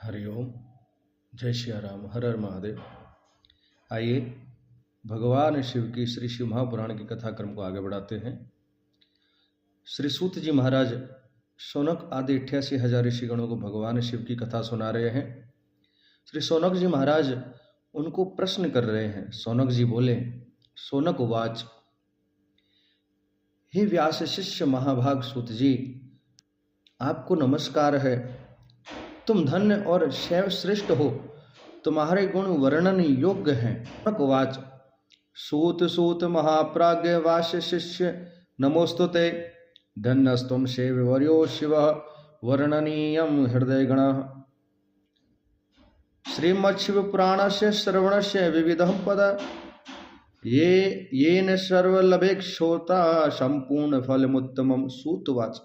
हरिओम। जय श्री राम। हर हर महादेव। आइए भगवान शिव की श्री शिव महापुराण की कथा क्रम को आगे बढ़ाते हैं। श्री सूत जी महाराज शौनक आदि 88,000 ऋषिगणों को भगवान शिव की कथा सुना रहे हैं। श्री शौनक जी महाराज उनको प्रश्न कर रहे हैं। शौनक जी बोले, शौनक उवाच, हे व्यास शिष्य महाभाग सूत जी, आपको नमस्कार है। तुम धन्य और शैव श्रेष्ठ हो, तुम्हारे गुण वर्णन योग्य हैं। शौनक सूत सूत महाप्राज्ञ वास्य शिष्य नमोस्तुते, धन्यस्तुम शैववर्यो शिव वर्णनीयम हृदय गण। श्रीमच्छिव पुराणस्य श्रवणस्य विविधं पद, येन सर्वलभेक्षोता संपूर्ण फलमुत्तमं। सूतवाच,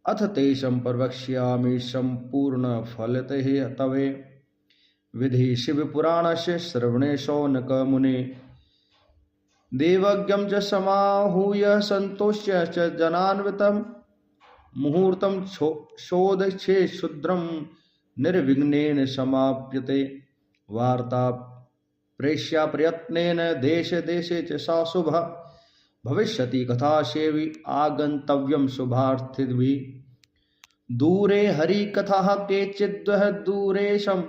अथ तेषं प्रवक्ष्यामि संपूर्ण फलतः तवे, विधि शिव पुराणस्य श्रवणे शौनक मुने। देवज्ञं च समाहूय सन्तोष्य च जनान्वितं, मुहूर्तं शोधच्छे शूद्रं निर्विघ्नेन समाप्यते। वार्ता प्रेष्या प्रयत्नेन देशे देशे च सा शुभा, भविष्यति कथा सेवी आगंतव्यम शुभार्थिभिः। दूरे हरि कथा केचिद्वः दूरेशं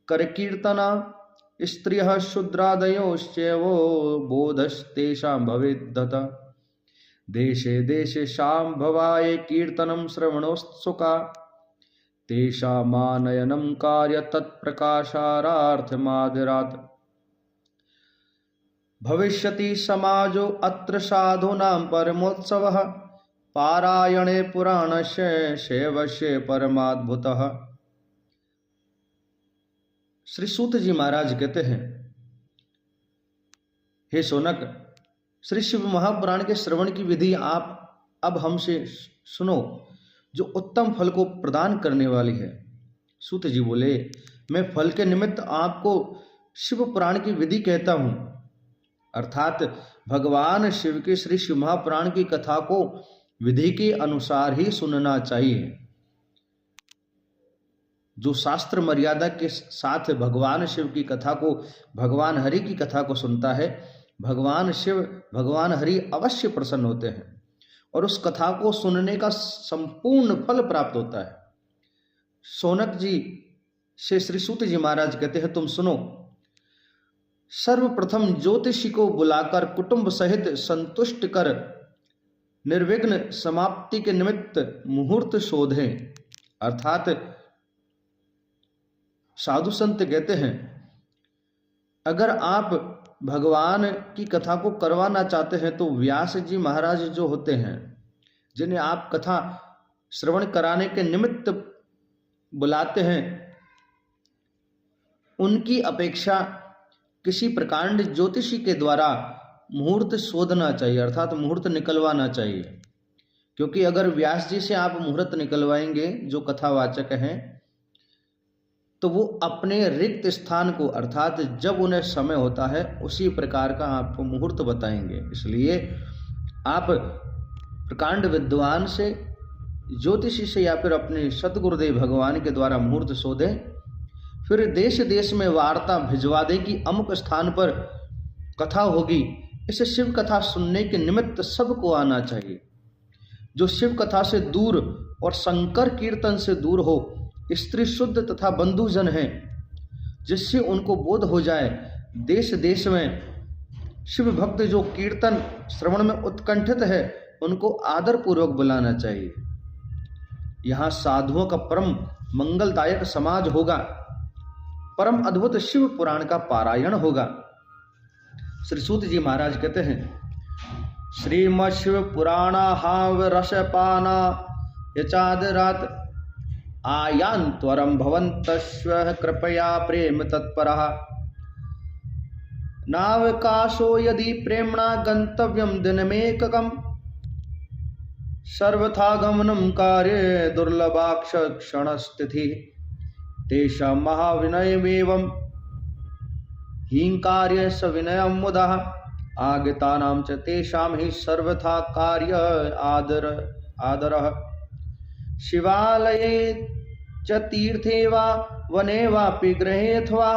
करकीर्तना, स्त्रियः शूद्रादयोश्चैवो बोधस्तेषां भवेद्दत्ता। देशे देशे शाम्भवाय कीर्तनं श्रवणोत्सुका, तेषामानयनं कार्य तत्प्रकाशार्थमादरात्। भविष्यति समाजो अत्र साधूनां परमोत्सवः, पारायणे पुराणस्य शैवस्य परमाद्भुतः। श्री सूत जी महाराज कहते हैं, हे शौनक, श्री शिव महापुराण के श्रवण की विधि आप अब हमसे सुनो, जो उत्तम फल को प्रदान करने वाली है। सूत जी बोले, मैं फल के निमित्त आपको शिव पुराण की विधि कहता हूं, अर्थात भगवान शिव के श्री शिव महापुराण की कथा को विधि के अनुसार ही सुनना चाहिए। जो शास्त्र मर्यादा के साथ भगवान शिव की कथा को, भगवान हरि की कथा को सुनता है, भगवान शिव भगवान हरि अवश्य प्रसन्न होते हैं और उस कथा को सुनने का संपूर्ण फल प्राप्त होता है। शौनक जी से श्री सूत जी महाराज कहते हैं, तुम सुनो। सर्वप्रथम ज्योतिषी को बुलाकर कुटुंब सहित संतुष्ट कर निर्विघ्न समाप्ति के निमित्त मुहूर्त शोधें। अर्थात साधु संत कहते हैं, अगर आप भगवान की कथा को करवाना चाहते हैं तो व्यास जी महाराज जो होते हैं, जिन्हें आप कथा श्रवण कराने के निमित्त बुलाते हैं, उनकी अपेक्षा किसी प्रकांड ज्योतिषी के द्वारा मुहूर्त शोधना चाहिए, अर्थात मुहूर्त निकलवाना चाहिए। क्योंकि अगर व्यास जी से आप मुहूर्त निकलवाएंगे, जो कथावाचक हैं, तो वो अपने रिक्त स्थान को, अर्थात जब उन्हें समय होता है उसी प्रकार का आपको मुहूर्त बताएंगे। इसलिए आप प्रकांड विद्वान से, ज्योतिषी से या फिर अपने सतगुरुदेव भगवान के द्वारा मुहूर्त शोधें। फिर देश देश में वार्ता भिजवा दे कि अमुक स्थान पर कथा होगी। इस शिव कथा सुनने के निमित्त सबको आना चाहिए। जो शिव कथा से दूर और शंकर कीर्तन से दूर हो, स्त्री शुद्ध तथा बंधुजन हैं, जिससे उनको बोध हो जाए। देश देश में शिव भक्त जो कीर्तन श्रवण में उत्कंठित है, उनको आदर पूर्वक बुलाना चाहिए। यहाँ साधुओं का परम मंगलदायक समाज होगा, परम अद्भुत शिव पुराण का पारायण होगा। श्री सूत जी महाराज कहते हैं, श्रीमद् शिव पुराणा हाव रसपाना यचादरात, आयान्त्वरं भवन्तस्व कृपया प्रेम तत्परः। नावकाशो यदि प्रेम्णा गन्तव्यं दिनमेककं, सर्वथा गमनं कार्ये दुर्लभाक्ष क्षणस्थितिः। तेषां महाविनयमेवं हीङ्कार्य सविनयं मुदः, आगतानां च तेषां हि सर्वथा कार्य आदरः। शिवालये च तीर्थे वा वने वापि गृहे अथवा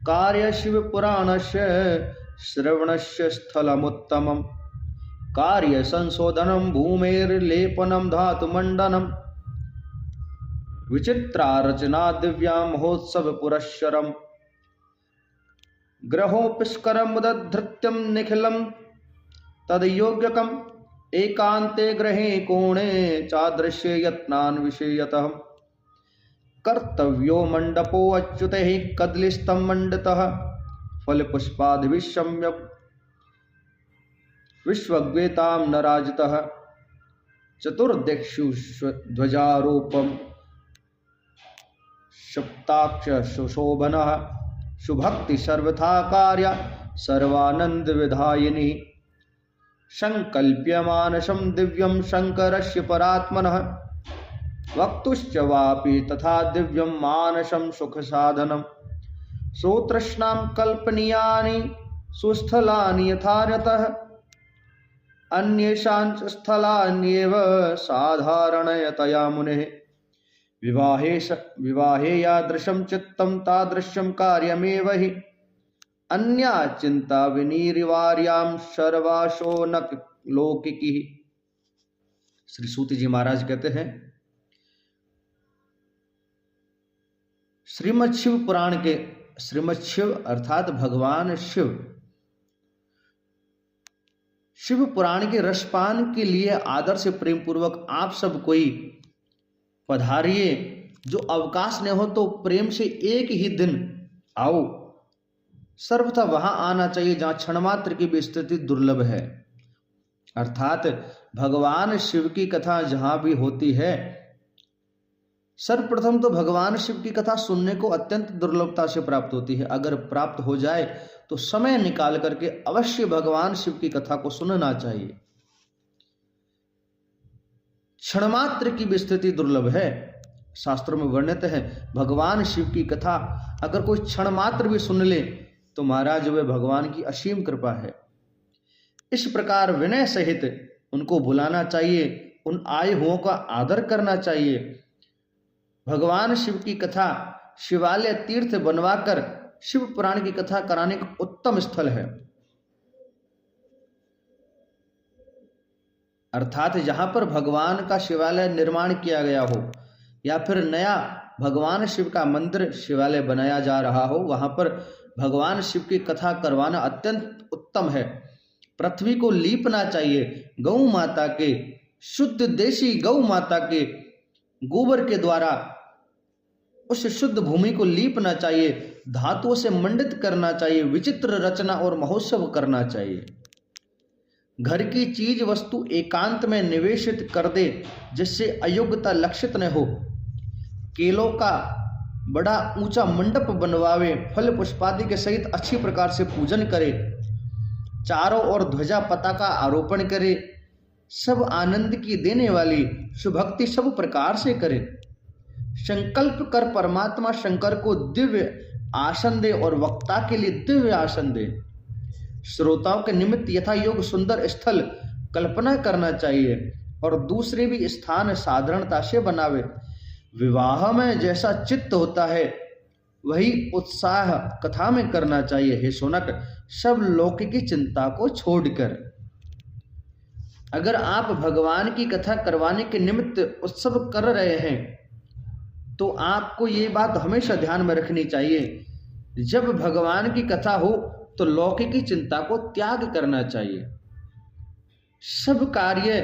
कार्य शिव पुराणस्य श्रवणस्य स्थलमुत्तमम् कार्य संशोधनम भूमेर्लेपनम धातुमंडनम विचित्रा रचना दिव्या महोत्सव पुरस्सरम ग्रहोपिष्करम उदधृत्यम निखिलम तदयोग्यकम एकांते ग्रहे कोणे चादृश्ये यत्नान् विषयतः कर्तव्यो मंडपो अच्युते कदलिस्थं मंडितः फलपुष्पादिभिः सम्यक् विश्वग्वेतां नराजितः चतुर्दिक्षु ध्वजारोपम सप्ताक्ष सुशोभनः सुभक्ति सर्वथा कार्य सर्वानंद विधायिनी संकल्प्यमानसं दिव्यं शंकरस्य परात्मनः वक्तुश्च वापि तथा दिव्यं मानसं सुख साधनम् सोतृष्णां कल्पनीयानि सुस्थलानि यथार्हतः अन्येषाञ्च स्थलान्येव साधारणतया मुनेः विवाहे यादृशं चित्तं तादृशं कार्यमेव हि अन्या चिंता विनिर्वार्यां सर्वाशो न लौकिकी। श्री सूत जी महाराज कहते हैं, श्रीमद् शिव पुराण के श्रीमद् शिव अर्थात भगवान शिव पुराण के रसपान के लिए आदर से प्रेम पूर्वक आप सब कोई पधारिए। जो अवकाश न हो तो प्रेम से एक ही दिन आओ। सर्वथा वहां आना चाहिए जहां क्षण मात्र की भी स्थिति दुर्लभ है। अर्थात भगवान शिव की कथा जहां भी होती है, सर्वप्रथम तो भगवान शिव की कथा सुनने को अत्यंत दुर्लभता से प्राप्त होती है। अगर प्राप्त हो जाए तो समय निकाल करके अवश्य भगवान शिव की कथा को सुनना चाहिए। क्षणमात्र की भी स्थिति दुर्लभ है। शास्त्रों में वर्णित है, भगवान शिव की कथा अगर कोई क्षण मात्र भी सुन ले तो महाराज वे भगवान की असीम कृपा है। इस प्रकार विनय सहित उनको बुलाना चाहिए, उन आए हुओं का आदर करना चाहिए। भगवान शिव की कथा शिवालय तीर्थ बनवाकर शिव पुराण की कथा कराने का उत्तम स्थल है। अर्थात जहां पर भगवान का शिवालय निर्माण किया गया हो या फिर नया भगवान शिव का मंदिर शिवालय बनाया जा रहा हो, वहां पर भगवान शिव की कथा करवाना अत्यंत उत्तम है। पृथ्वी को लीपना चाहिए, गौ माता के शुद्ध देशी गौ माता के गोबर के द्वारा उस शुद्ध भूमि को लीपना चाहिए, धातुओं से मंडित करना चाहिए, विचित्र रचना और महोत्सव करना चाहिए। घर की चीज वस्तु एकांत में निवेशित कर दे जिससे अयोग्यता लक्षित न हो। केलों का बड़ा ऊंचा मंडप बनवावे, फल पुष्पादि के सहित अच्छी प्रकार से पूजन करे, चारों ओर ध्वजा पताका आरोपण करे, सब आनंद की देने वाली सुभक्ति सब प्रकार से करे। संकल्प कर परमात्मा शंकर को दिव्य आसन दे और वक्ता के लिए दिव्य आसन दे। श्रोताओं के निमित्त यथा योग सुंदर स्थल कल्पना करना चाहिए और दूसरे भी स्थान साधारणता से बनावे। विवाह में जैसा चित्त होता है वही उत्साह कथा में करना चाहिए। हे शौनक, सब लौकिक चिंता को छोड़कर अगर आप भगवान की कथा करवाने के निमित्त उत्सव कर रहे हैं तो आपको ये बात हमेशा ध्यान में रखनी चाहिए, जब भगवान की कथा हो तो लौकिक चिंता को त्याग करना चाहिए। सब कार्य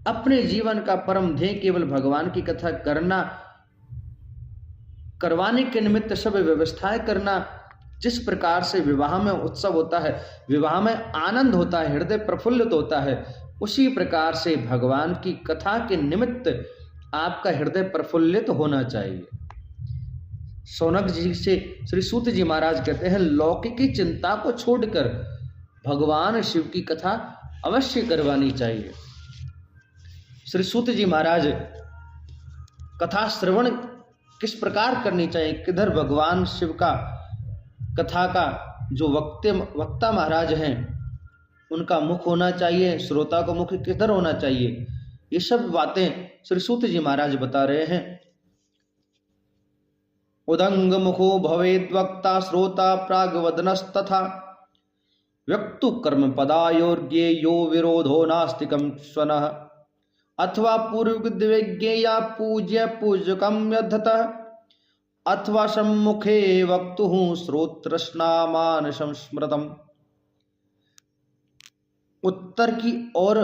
अपने जीवन का परम ध्येय केवल भगवान की कथा करवाने के निमित्त सब व्यवस्थाएं करना। जिस प्रकार से विवाह में उत्सव होता है, विवाह में आनंद होता है, हृदय प्रफुल्लित होता है, उसी प्रकार से भगवान की कथा के निमित्त आपका हृदय प्रफुल्लित होना चाहिए। शौनक जी से श्री सूत जी महाराज कहते हैं, लौकिक चिंता को छोड़कर भगवान शिव की कथा अवश्य करवानी चाहिए। श्री सूत जी महाराज कथा श्रवण किस प्रकार करनी चाहिए, किधर भगवान शिव का कथा का जो वक्ता महाराज हैं उनका मुख होना चाहिए, श्रोता का मुख किधर होना चाहिए, ये सब बातें श्री सूत जी महाराज बता रहे हैं। उदंग मुखो भवेद वक्ता श्रोता प्रागवदनस्तथा व्यक्तु कर्म पदायोर्ज्ञे यो विरोधो नास्तिकम स्वनः अथवा पूर्वविज्ञेया पूज्य पूजकम यद्धतः अथवा सम्मुखे वक्तुः श्रोत्रस्नामान संस्मृतम। उत्तर की ओर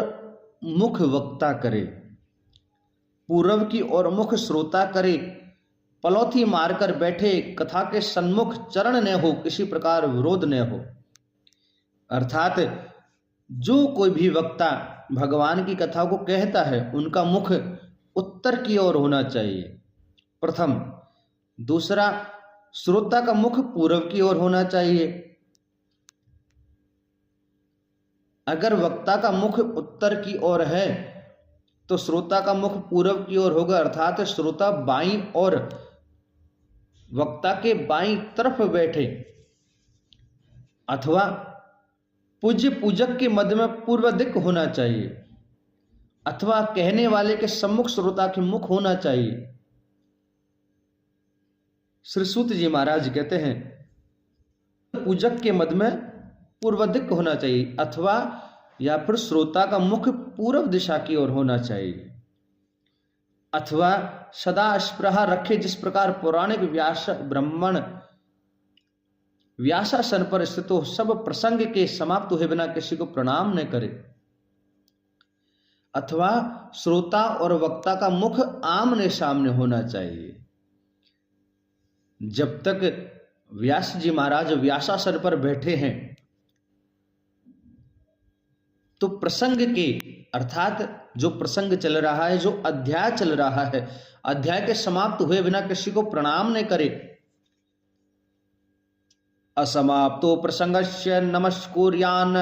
मुख वक्ता करे, पूर्व की ओर मुख श्रोता करे, पलौथी मारकर बैठे, कथा के सन्मुख चरण न हो, किसी प्रकार विरोध न हो। अर्थात जो कोई भी वक्ता भगवान की कथा को कहता है उनका मुख उत्तर की ओर होना चाहिए, प्रथम। दूसरा, श्रोता का मुख पूर्व की ओर होना चाहिए। अगर वक्ता का मुख उत्तर की ओर है तो श्रोता का मुख पूर्व की ओर होगा, अर्थात श्रोता बाईं और वक्ता के बाईं तरफ बैठे, अथवा पूज्य पूजक के मध्य में पूर्व दिक् होना चाहिए, अथवा कहने वाले के सम्मुख श्रोता के मुख होना चाहिए। श्री सूत जी महाराज कहते हैं पूजक के मध्य में पूर्व दिक् होना चाहिए, अथवा या फिर श्रोता का मुख पूर्व दिशा की ओर होना चाहिए, अथवा सदा स्पृहा रखे, जिस प्रकार पौराणिक व्यास ब्राह्मण व्यासासन पर स्थित हो, सब प्रसंग के समाप्त हुए बिना किसी को प्रणाम न करे। अथवा श्रोता और वक्ता का मुख आमने सामने होना चाहिए। जब तक व्यास जी महाराज व्यासासन पर बैठे हैं तो प्रसंग के, अर्थात जो प्रसंग चल रहा है, जो अध्याय चल रहा है, अध्याय के समाप्त हुए बिना किसी को प्रणाम न करे। असमाप्तो प्रसंगस्य नमस्कुर्यान्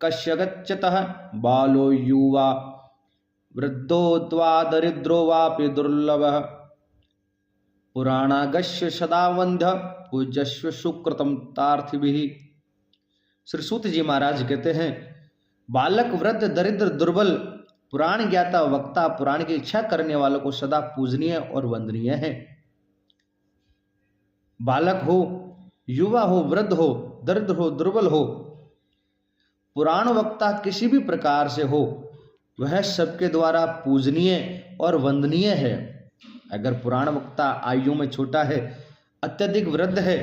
कस्य गच्छतः बालो युवा वृद्धो वा दरिद्रो वापि दुर्लभः पुराणागस्य सदा वंद्य पूज्यस्व सुकृतम तार्थिभिः। श्री सूत जी महाराज कहते हैं बालक, वृद्ध, दरिद्र, दुर्बल, पुराण ज्ञाता, वक्ता, पुराण की इच्छा करने वालों को सदा पूजनीय और वंदनीय है। बालक हो, युवा हो, वृद्ध हो, दरिद्र हो, दुर्बल हो, पुराण वक्ता किसी भी प्रकार से हो, वह सबके द्वारा पूजनीय और वंदनीय है। अगर पुराण वक्ता आयु में छोटा है, अत्यधिक वृद्ध है,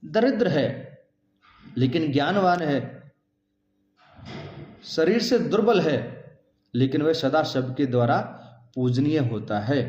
दरिद्र है, लेकिन ज्ञानवान है, शरीर से दुर्बल है, लेकिन वह सदा सबके द्वारा पूजनीय होता है।